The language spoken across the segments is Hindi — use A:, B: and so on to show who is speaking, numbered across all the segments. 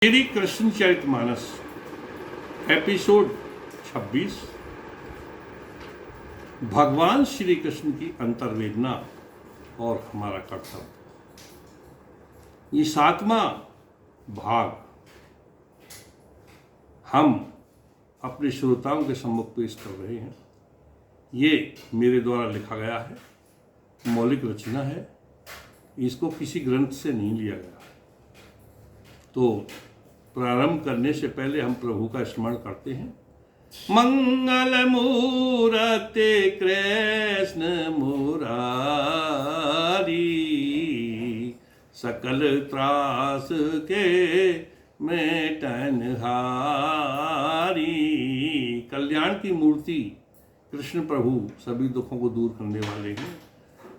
A: श्री कृष्ण चरितमानस एपिसोड 26 भगवान श्री कृष्ण की अंतर्वेदना और हमारा कर्तव्य। ये 7वां भाग हम अपने श्रोताओं के सम्मुख पेश कर रहे हैं। ये मेरे द्वारा लिखा गया है, मौलिक रचना है, इसको किसी ग्रंथ से नहीं लिया गया। तो प्रारंभ करने से पहले हम प्रभु का स्मरण करते हैं। मंगल मूर्ते कृष्ण मुरारी, सकल त्रास के मेटनहारी। कल्याण की मूर्ति कृष्ण प्रभु सभी दुखों को दूर करने वाले हैं।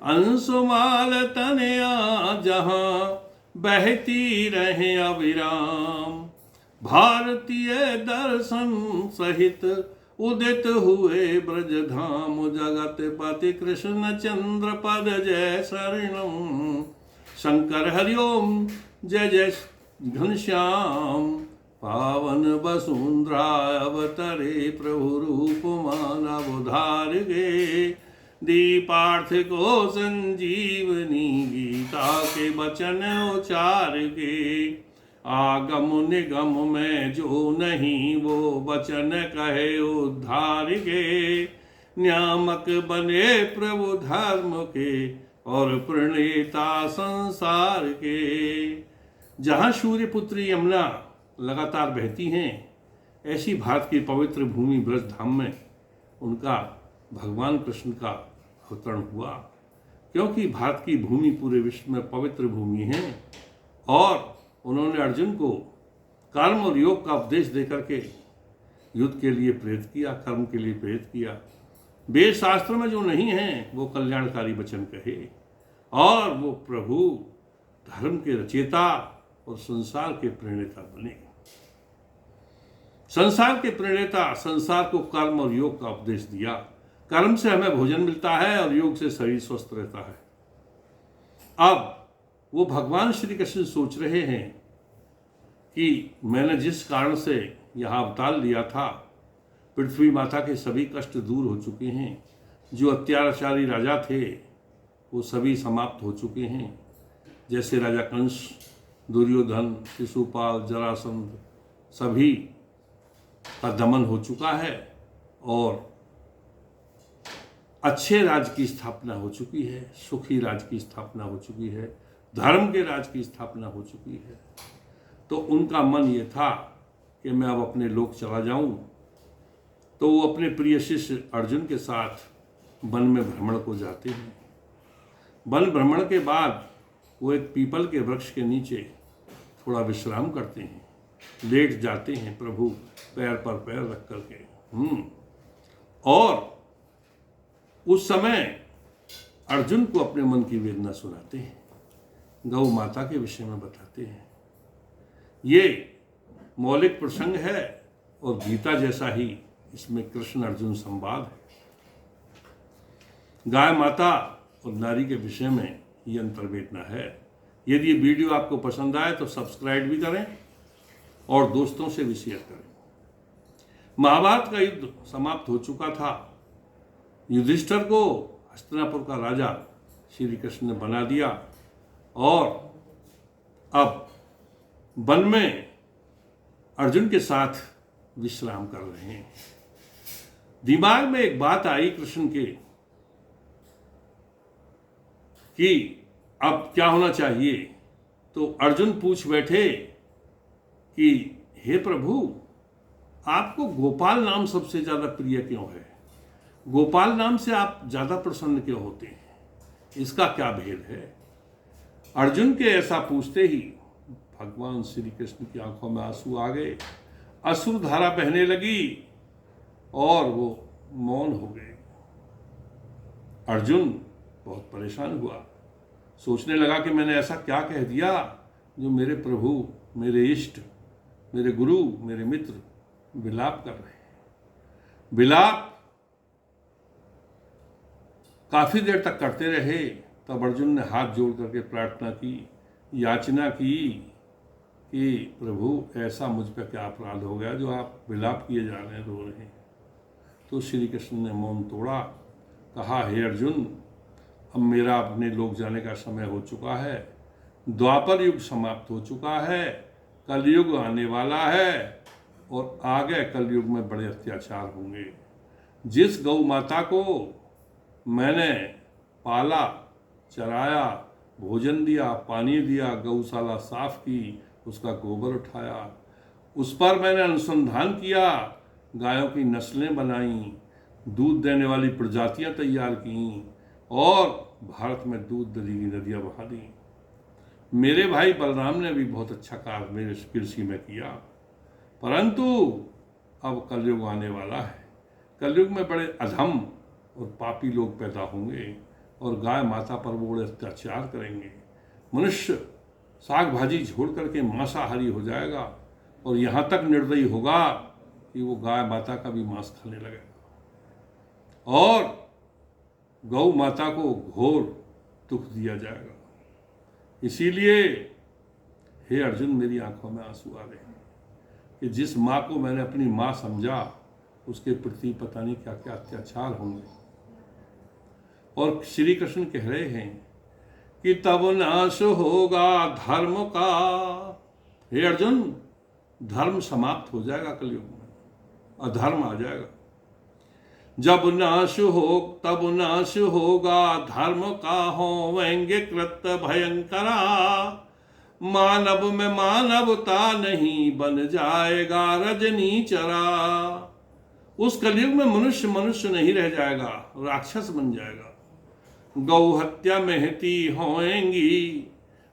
A: अंशुमाल तनया जहां बहती रहे अविराम, भारतीय दर्शन सहित उदित हुए ब्रज धाम। जगत पति कृष्ण चंद्र पद जय शरणम, शंकर हरिओम जय जय घनश्याम। पावन वसुंधरा अवतरे प्रभु रूप मानव धार गे, दीपार्थ को संजीवनी गीता के वचन उचार के। आगम निगम में जो नहीं वो वचन कहे उद्धार के, नियामक बने प्रभु धर्म के और प्रणेता संसार के। जहाँ सूर्यपुत्री यमुना लगातार बहती हैं, ऐसी भारत की पवित्र भूमि ब्रज धाम में उनका भगवान कृष्ण का अवतरण हुआ। क्योंकि भारत की भूमि पूरे विश्व में पवित्र भूमि है और उन्होंने अर्जुन को कर्म और योग का उपदेश देकर के युद्ध के लिए प्रेरित किया, कर्म के लिए प्रेरित किया। वेद शास्त्र में जो नहीं है वो कल्याणकारी वचन कहे, और वो प्रभु धर्म के रचयिता और संसार के प्रणेता बने। संसार के प्रणेता, संसार को कर्म और योग का उपदेश दिया। कर्म से हमें भोजन मिलता है और योग से शरीर स्वस्थ रहता है। अब वो भगवान श्री कृष्ण सोच रहे हैं कि मैंने जिस कारण से यहाँ अवतार लिया था, पृथ्वी माता के सभी कष्ट दूर हो चुके हैं। जो अत्याचारी राजा थे वो सभी समाप्त हो चुके हैं। जैसे राजा कंस, दुर्योधन, शिशुपाल, जरासंध, सभी का दमन हो चुका है और अच्छे राज की स्थापना हो चुकी है, सुखी राज की स्थापना हो चुकी है, धर्म के राज की स्थापना हो चुकी है। तो उनका मन ये था कि मैं अब अपने लोक चला जाऊं। तो वो अपने प्रिय शिष्य अर्जुन के साथ वन में भ्रमण को जाते हैं। वन भ्रमण के बाद वो एक पीपल के वृक्ष के नीचे थोड़ा विश्राम करते हैं, लेट जाते हैं प्रभु पैर पर पैर रख करके। और उस समय अर्जुन को अपने मन की वेदना सुनाते हैं, गौ माता के विषय में बताते हैं। ये मौलिक प्रसंग है और गीता जैसा ही इसमें कृष्ण अर्जुन संवाद है। गाय माता और नारी के विषय में ये अंतर्वेदना है। यदि ये वीडियो आपको पसंद आए तो सब्सक्राइब भी करें और दोस्तों से भी शेयर करें। महाभारत का युद्ध समाप्त हो चुका था। युधिष्ठिर को हस्तिनापुर का राजा श्री कृष्ण ने बना दिया और अब वन में अर्जुन के साथ विश्राम कर रहे हैं। दिमाग में एक बात आई कृष्ण के कि अब क्या होना चाहिए। तो अर्जुन पूछ बैठे कि हे प्रभु, आपको गोपाल नाम सबसे ज्यादा प्रिय क्यों है? गोपाल नाम से आप ज्यादा प्रसन्न क्यों होते हैं? इसका क्या भेद है? अर्जुन के ऐसा पूछते ही भगवान श्री कृष्ण की आंखों में आंसू आ गए, अश्रु धारा बहने लगी और वो मौन हो गए। अर्जुन बहुत परेशान हुआ, सोचने लगा कि मैंने ऐसा क्या कह दिया जो मेरे प्रभु, मेरे इष्ट, मेरे गुरु, मेरे मित्र विलाप कर रहे हैं। विलाप काफी देर तक करते रहे। तब अर्जुन ने हाथ जोड़ करके प्रार्थना की, याचना की कि प्रभु ऐसा मुझ पर क्या अपराध हो गया जो आप विलाप किए जा रहे हैं, रो रहे हैं। तो श्री कृष्ण ने मौन तोड़ा, कहा, हे अर्जुन, अब मेरा अपने लोक जाने का समय हो चुका है, द्वापर युग समाप्त हो चुका है, कलयुग आने वाला है और आगे कलयुग में बड़े अत्याचार होंगे। जिस गौ माता को मैंने पाला, चराया, भोजन दिया, पानी दिया, गौशाला साफ की, उसका गोबर उठाया, उस पर मैंने अनुसंधान किया, गायों की नस्लें बनाई, दूध देने वाली प्रजातियां तैयार की और भारत में दूध दही की नदियां बहा दी। मेरे भाई बलराम ने भी बहुत अच्छा कार्य मेरे कृषि में किया, परंतु अब कलयुग आने वाला है। कलयुग में बड़े अधम और पापी लोग पैदा होंगे और गाय माता पर वो बड़े अत्याचार करेंगे। मनुष्य साग भाजी छोड़ करके मांसाहारी हो जाएगा और यहाँ तक निर्दयी होगा कि वो गाय माता का भी मांस खाने लगेगा और गौ माता को घोर दुख दिया जाएगा। इसीलिए हे अर्जुन, मेरी आंखों में आंसू आ रहे हैं कि जिस माँ को मैंने अपनी माँ समझा उसके प्रति पता नहीं क्या क्या अत्याचार होंगे। और श्री कृष्ण कह रहे हैं कि तब नाश होगा धर्म का। हे अर्जुन, धर्म समाप्त हो जाएगा कलयुग में, अधर्म आ जाएगा। जब नाश हो तब नाश होगा धर्म का, होवेंगे कृत्य भयंकरा, मानव में मानवता नहीं, बन जाएगा रजनी चरा। उस कलयुग में मनुष्य मनुष्य नहीं रह जाएगा, राक्षस बन जाएगा। गौ हत्या महती होएंगी,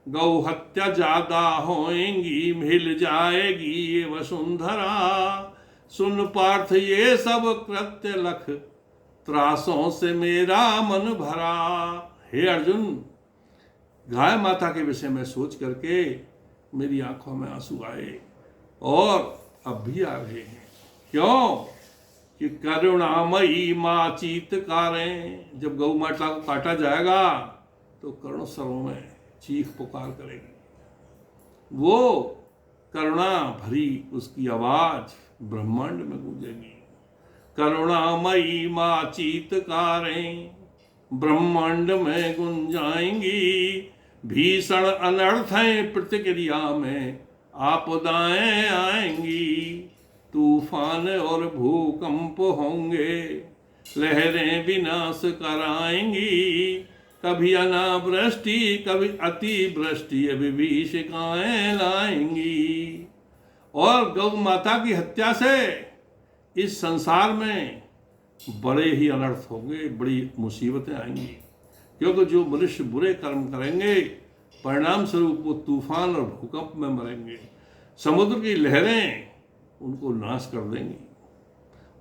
A: गौ हत्या ज्यादा होएंगी, मिल जाएगी ये वसुंधरा। सुन पार्थ ये सब कृत्य लख, त्रासों से मेरा मन भरा। हे अर्जुन, गाय माता के विषय में सोच करके मेरी आंखों में आंसू आए और अब भी आ रहे हैं। क्यों? कि करुणामयी माँ चीत्कारें। जब गौ माता को काटा जाएगा तो करुण स्वरों में चीख पुकार करेगी। वो करुणा भरी उसकी आवाज ब्रह्मांड में गूंजेगी। करुणामयी माँ चीत्कारें ब्रह्मांड में गुंजाएंगी। भीषण अनर्थें प्रतिक्रिया में आपदाएं आएंगी। तूफान और भूकंप होंगे, लहरें विनाश कराएंगी। कभी अनावृष्टि कभी अतिवृष्टि विभीषिकाएं लाएंगी। और गौ माता की हत्या से इस संसार में बड़े ही अनर्थ होंगे, बड़ी मुसीबतें आएंगी। क्योंकि जो मनुष्य बुरे कर्म करेंगे परिणाम स्वरूप वो तूफान और भूकंप में मरेंगे। समुद्र की लहरें उनको नाश कर देंगी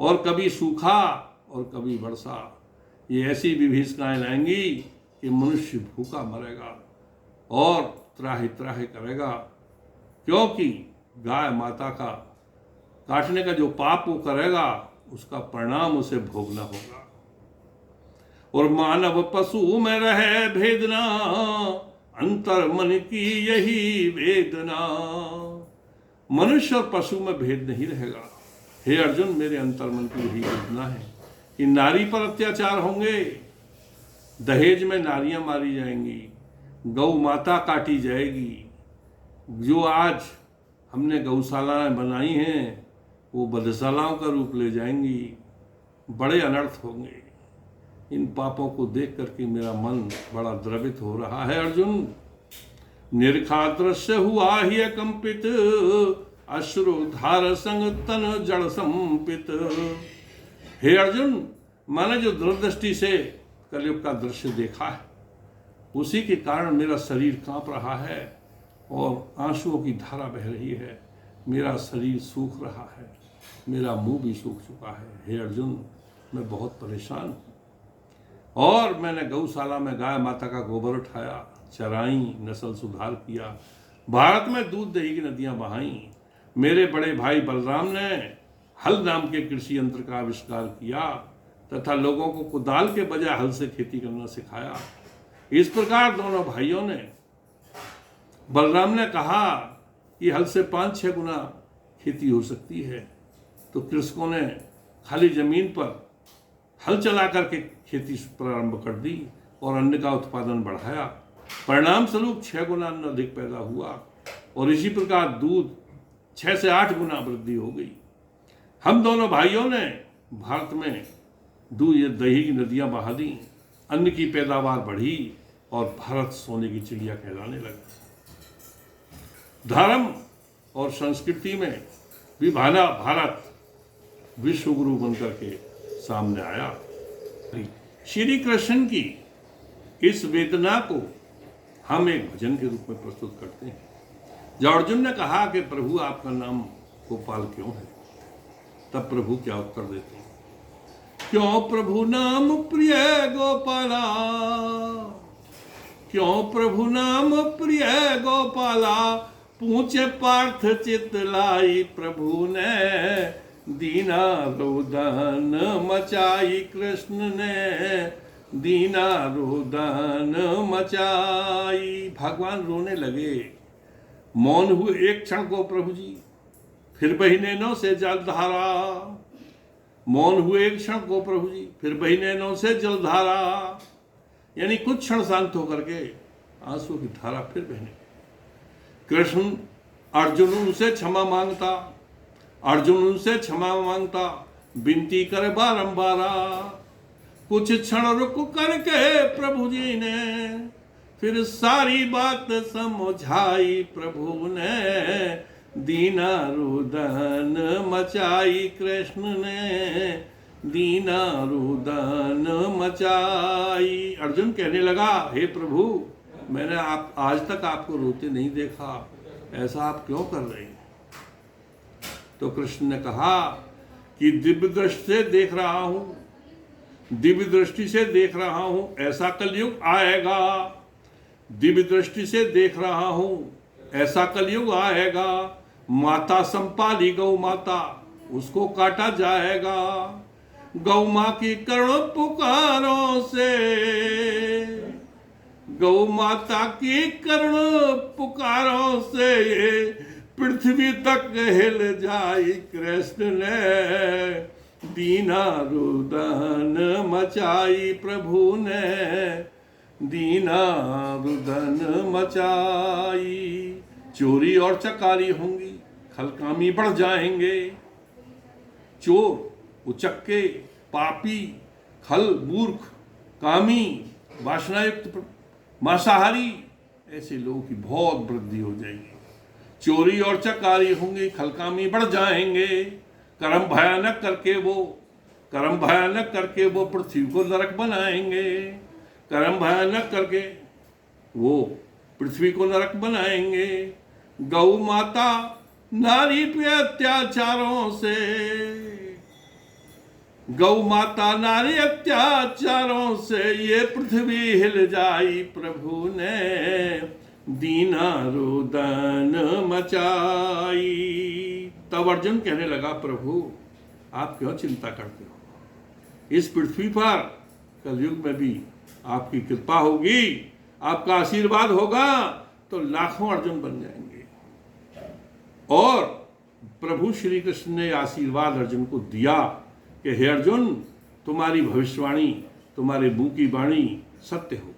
A: और कभी सूखा और कभी वर्षा। ये ऐसी विभीषिकाएं लाएंगी कि मनुष्य भूखा मरेगा और त्राहि त्राहि करेगा। क्योंकि गाय माता का काटने का जो पाप वो करेगा उसका परिणाम उसे भोगना होगा। और मानव पशु में रहे भेदना, अंतर मन की यही वेदना। मनुष्य और पशु में भेद नहीं रहेगा। हे अर्जुन, मेरे अंतर मन की यही वेदना है कि नारी पर अत्याचार होंगे, दहेज में नारियां मारी जाएंगी, गौ माता काटी जाएगी। जो आज हमने गौशालाएं बनाई हैं वो बधशालाओं का रूप ले जाएंगी। बड़े अनर्थ होंगे। इन पापों को देख करके मेरा मन बड़ा द्रवित हो रहा है अर्जुन। निरखा दृश्य हुआ ही कंपित, अश्रु धार संग तन जड़ संपित। हे अर्जुन, मैंने जो दूरदृष्टि से कलयुग का दृश्य देखा है उसी के कारण मेरा शरीर कांप रहा है और आंसुओं की धारा बह रही है। मेरा शरीर सूख रहा है, मेरा मुंह भी सूख चुका है। हे अर्जुन, मैं बहुत परेशान हूँ। और मैंने गौशाला में गाय माता का गोबर उठाया, चराई, नस्ल सुधार किया, भारत में दूध दही की नदियां बहाई। मेरे बड़े भाई बलराम ने हल नाम के कृषि यंत्र का आविष्कार किया तथा लोगों को कुदाल के बजाय हल से खेती करना सिखाया। इस प्रकार दोनों भाइयों ने, बलराम ने कहा ये हल से 5-6 गुना खेती हो सकती है। तो कृषकों ने खाली जमीन पर हल चला करके खेती प्रारंभ कर दी और अन्न का उत्पादन बढ़ाया। परिणाम स्वरूप 6 गुना अन्न अधिक पैदा हुआ और इसी प्रकार दूध 6 से 8 गुना वृद्धि हो गई। हम दोनों भाइयों ने भारत में दही की नदियां बहा दी, अन्न की पैदावार बढ़ी और भारत सोने की चिड़िया कहलाने लगा। धर्म और संस्कृति में भी भारत विश्व गुरु बनकर के सामने आया। श्री कृष्ण की इस वेदना को हम एक भजन के रूप में प्रस्तुत करते हैं। जब अर्जुन ने कहा कि प्रभु आपका नाम गोपाल क्यों है, तब प्रभु क्या उत्तर देते हैं? क्यों प्रभु नाम प्रिय गोपाला, क्यों प्रभु नाम प्रिय गोपाला, पूछे पार्थ चित लाई, प्रभु ने दीना रोदन मचाई, कृष्ण ने दीना रोदन मचाई। भगवान रोने लगे, मौन हुए एक क्षण को प्रभु जी, फिर बही नैनों से जलधारा। मौन हुए एक क्षण को प्रभु जी, फिर बही नैनों से जलधारा। यानी कुछ क्षण शांत होकर के आंसू की धारा फिर बहने। कृष्ण अर्जुन उनसे क्षमा मांगता, अर्जुन उनसे क्षमा मांगता, विनती करे बारंबारा। कुछ क्षण रुक करके प्रभु जी ने फिर सारी बात समझाई, प्रभु ने दीना रुदन मचाई, कृष्ण ने दीना रुदन मचाई। अर्जुन कहने लगा, हे प्रभु, मैंने आप आज तक आपको रोते नहीं देखा, ऐसा आप क्यों कर रहे हैं? तो कृष्ण ने कहा कि दिव्य दृष्टि से देख रहा हूं, दिव्य दृष्टि से देख रहा हूं, ऐसा कलयुग आएगा। दिव्य दृष्टि से देख रहा हूं, ऐसा कलयुग आएगा। माता संपाली गौ माता, उसको काटा जाएगा। गौ माँ की करुण पुकारों से, गौ माता की करुण पुकारों से पृथ्वी तक हिल जाई, कृष्ण ने दीना रुदन मचाई, प्रभु ने दीना रुदन मचाई। चोरी और चकारी होंगी, खलकामी बढ़ जाएंगे। चोर, उचक्के, पापी, खल, मूर्ख, कामी, वासनायुक्त, मांसाहारी, ऐसे लोगों की बहुत वृद्धि हो जाएगी। चोरी और चकारी होंगी, खलकामी बढ़ जाएंगे। कर्म भयानक करके वो पृथ्वी को नरक बनाएंगे। कर्म भयानक करके वो पृथ्वी को नरक बनाएंगे। गौ माता नारी पे अत्याचारों से, गौ माता नारी अत्याचारों से ये पृथ्वी हिल जाई, प्रभु ने दीना रुदन मचाई। तब अर्जुन कहने लगा, प्रभु आप क्यों चिंता करते हो? इस पृथ्वी पर कलयुग में भी आपकी कृपा होगी, आपका आशीर्वाद होगा तो लाखों अर्जुन बन जाएंगे। और प्रभु श्री कृष्ण ने आशीर्वाद अर्जुन को दिया कि हे अर्जुन, तुम्हारी भविष्यवाणी, तुम्हारे मुंह की वाणी सत्य हो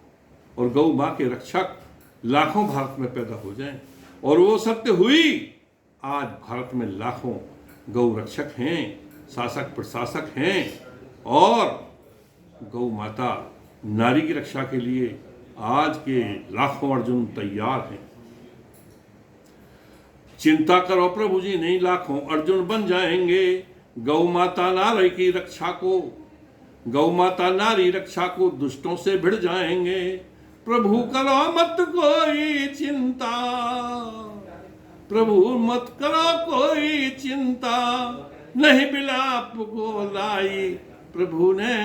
A: और गौ माँ के रक्षक लाखों भारत में पैदा हो जाएं। और वो सत्य हुई। आज भारत में लाखों गौ रक्षक हैं, शासक प्रशासक हैं और गौ माता नारी की रक्षा के लिए आज के लाखों अर्जुन तैयार हैं। चिंता करो प्रभु जी, नहीं लाखों अर्जुन बन जाएंगे। गौ माता नारी की रक्षा को, गौ माता नारी रक्षा को दुष्टों से भिड़ जाएंगे। प्रभु करो मत कोई चिंता, प्रभु मत करो कोई चिंता, नहीं बिलाप को लाई, प्रभु ने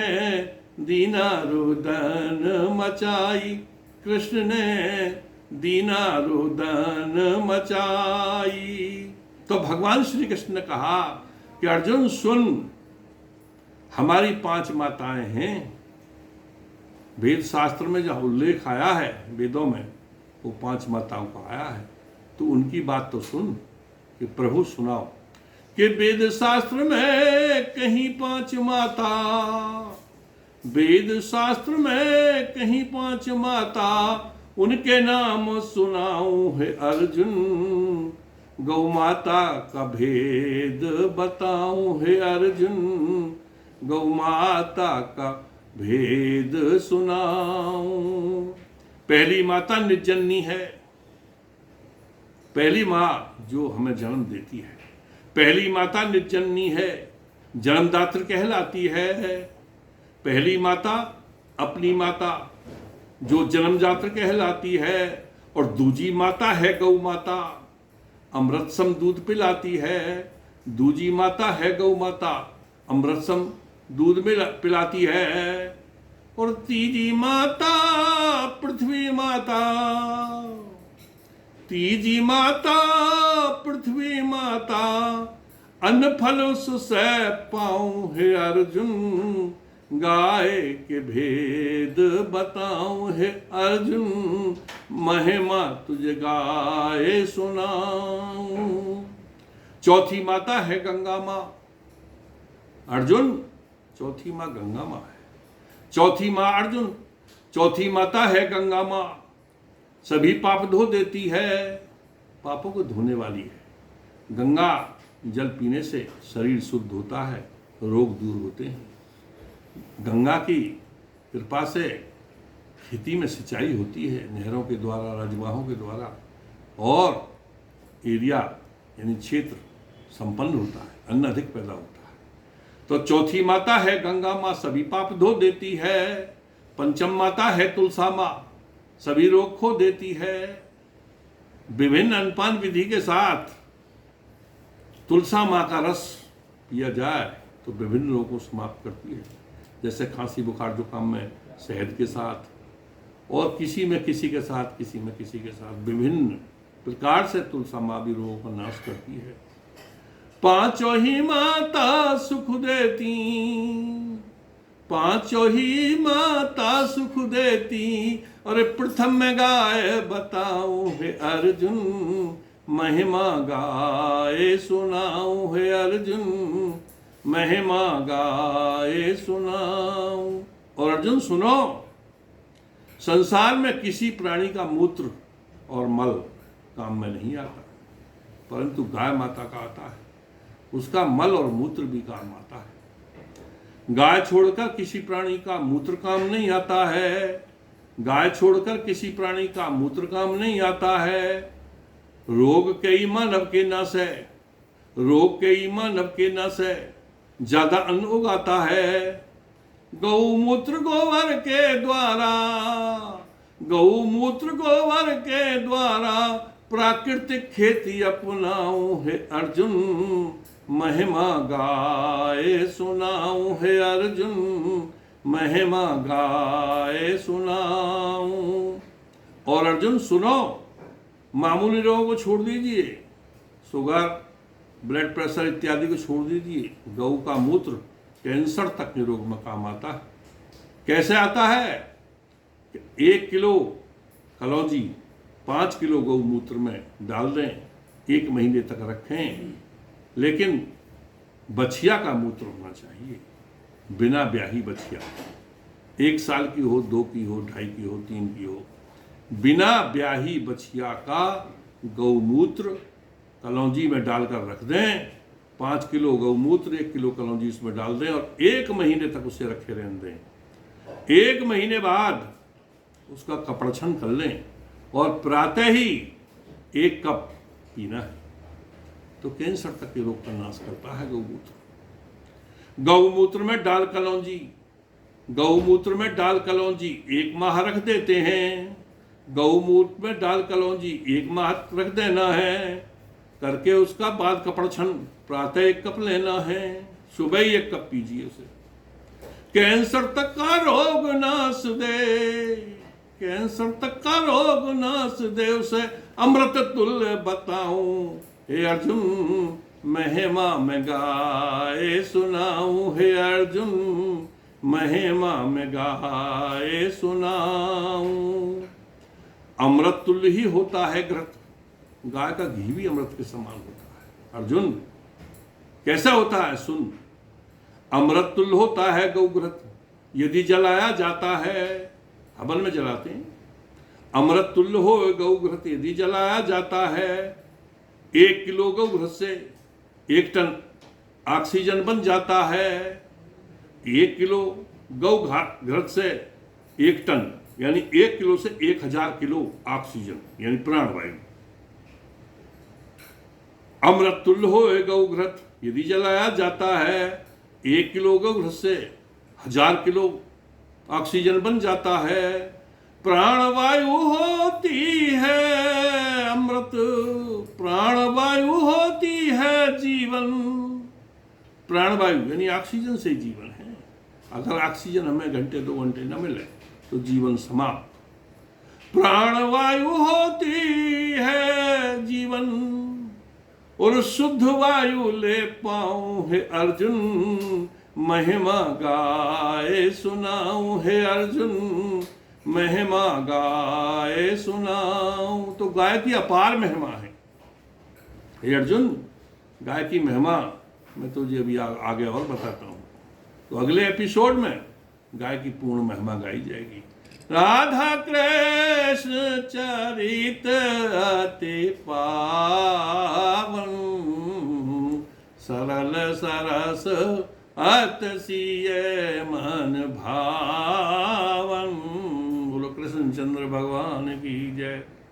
A: दीना रुदन मचाई, कृष्ण ने दीना रुदन मचाई। तो भगवान श्री कृष्ण ने कहा कि अर्जुन सुन, हमारी 5 माताएं हैं। वेद शास्त्र में जहाँ उल्लेख आया है, वेदों में, वो 5 माताओं का आया है। तो उनकी बात तो सुन कि प्रभु सुनाओ कि वेद शास्त्र में कहीं 5 माता, वेद शास्त्र में कहीं 5 माता, उनके नाम सुनाऊं है अर्जुन, गौ माता का भेद बताऊं है अर्जुन, गौ माता का भेद सुनाऊं। पहली माता निर्जननी है, पहली माँ जो हमें जन्म देती है, पहली माता निर्जननी है, जन्मदात्री कहलाती है। पहली माता अपनी माता जो जन्मदात्री कहलाती है, और दूजी माता है गौ माता, अमृतसम दूध पिलाती है। दूजी माता है गौ माता, अमृतसम दूध में पिलाती है। और तीजी माता पृथ्वी माता, तीजी माता पृथ्वी माता, अन्न फल उससे पाऊं है अर्जुन, गाय के भेद बताऊं है अर्जुन, महिमा तुझे गाए सुनाऊं। चौथी माता है गंगा माँ। अर्जुन, चौथी माँ गंगा माँ है। चौथी माँ अर्जुन, चौथी माता है गंगा माँ, सभी पाप धो देती है, पापों को धोने वाली है। गंगा जल पीने से शरीर शुद्ध होता है, रोग दूर होते हैं। गंगा की कृपा से खेती में सिंचाई होती है, नहरों के द्वारा, राजवाहों के द्वारा, और एरिया यानी क्षेत्र संपन्न होता है, अन्न अधिक पैदा होता है। तो चौथी माता है गंगा माँ, सभी पाप धो देती है। पंचम माता है तुलसा माँ, सभी रोग खो देती है। विभिन्न अन्नपान विधि के साथ तुलसा माँ का रस पिया जाए तो विभिन्न रोगों को समाप्त करती है, जैसे खांसी बुखार जुकाम में शहद के साथ, और किसी में किसी के साथ, किसी में किसी के साथ, विभिन्न प्रकार से तुलसा माँ भी रोगों का नाश करती है। पांचों ही माता सुख देती, पांचों ही माता सुख देती, और प्रथम में गाय बताऊं है अर्जुन, महिमा गाए सुनाऊं है अर्जुन, महिमा गाए सुनाऊं। और अर्जुन सुनो, संसार में किसी प्राणी का मूत्र और मल काम में नहीं आता, परंतु गाय माता का आता है। उसका मल और मूत्र भी काम आता है। गाय छोड़कर किसी प्राणी का मूत्र काम नहीं आता है, गाय छोड़कर किसी प्राणी का मूत्र काम नहीं आता है। रोग कई मानव के नस है, रोग कई मानव के नस है, ज्यादा अन्न उगाता है। गौमूत्र गोबर के द्वारा, गौमूत्र गोबर के द्वारा, प्राकृतिक खेती अपनाऊं है अर्जुन, महिमा गाए सुनाऊं है अर्जुन, महिमा गाए सुनाऊं। और अर्जुन सुनो, मामूली रोगों को छोड़ दीजिए, शुगर, ब्लड प्रेशर इत्यादि को छोड़ दीजिए। गौ का मूत्र कैंसर तक के रोग में काम आता है। कैसे आता है? 1 किलो कलौंजी 5 किलो गौमूत्र में डाल दें, 1 महीने तक रखें, लेकिन बछिया का मूत्र होना चाहिए, बिना ब्याही बछिया, 1 साल की हो, 2 की हो, 2.5 की हो, 3 की हो, बिना ब्याही बछिया का गौमूत्र कलौंजी में डालकर रख दें। 5 किलो गौमूत्र 1 किलो कलौंजी इसमें डाल दें और 1 महीने तक उसे रखे रहने दें। 1 महीने बाद उसका कपड़छन कर लें और प्रातः ही 1 कप पीना है, तो कैंसर तक के रोग का नाश करता है गौमूत्र। गौमूत्र में डाल कलौंजी, गौमूत्र में डाल कलौंजी 1 माह रख देते हैं। गौमूत्र में डाल कलौंजी 1 माह रख देना है, करके उसका बाद कपड़छन प्रातः 1 कप लेना है, सुबह ही 1 कप पीजिए उसे। कैंसर तक का रोग नाश दे, कैंसर तक का रोग नाश दे, उसे अमृत तुल्य बताऊं हे अर्जुन, महिमा में गाए सुनाऊं हे अर्जुन, महिमा में गाए सुनाऊं। अमृत तुल्य ही होता है घृत, गाय का घी भी अमृत के समान होता है। अर्जुन कैसा होता है सुन, अमृत तुल्य होता है गौघृत यदि जलाया जाता है, हवन में जलाते हैं, अमृत तुल्य हो गौघृत यदि जलाया जाता है, 1 किलो गौघृत से 1 टन ऑक्सीजन बन जाता है। 1 किलो गौ घृत से 1 टन यानी 1 किलो से 1000 किलो ऑक्सीजन यानी प्राणवायु। अमृत तुल्य हो गौघृत यदि जलाया जाता है, 1 किलो गौघृत से 1000 किलो ऑक्सीजन बन जाता है। प्राणवायु होती है अमृत, प्राणवायु होती है जीवन। प्राणवायु यानी ऑक्सीजन से जीवन है। अगर ऑक्सीजन हमें घंटे 2 घंटे न मिले तो जीवन समाप्त। प्राणवायु होती है जीवन और शुद्ध वायु ले पाऊं हे अर्जुन, महिमा गाए सुनाऊं हे अर्जुन, महिमा गाए सुनाऊं। तो गाय की अपार महिमा है हे अर्जुन। गाय की महिमा मैं तुझे अभी आगे और बताता हूं। तो अगले एपिसोड में गाय की पूर्ण महिमा गाई जाएगी। राधा कृष्ण चरित अति पावन, सरल सरस अतसीय मन भावन। बोलो कृष्ण चंद्र भगवान की जय।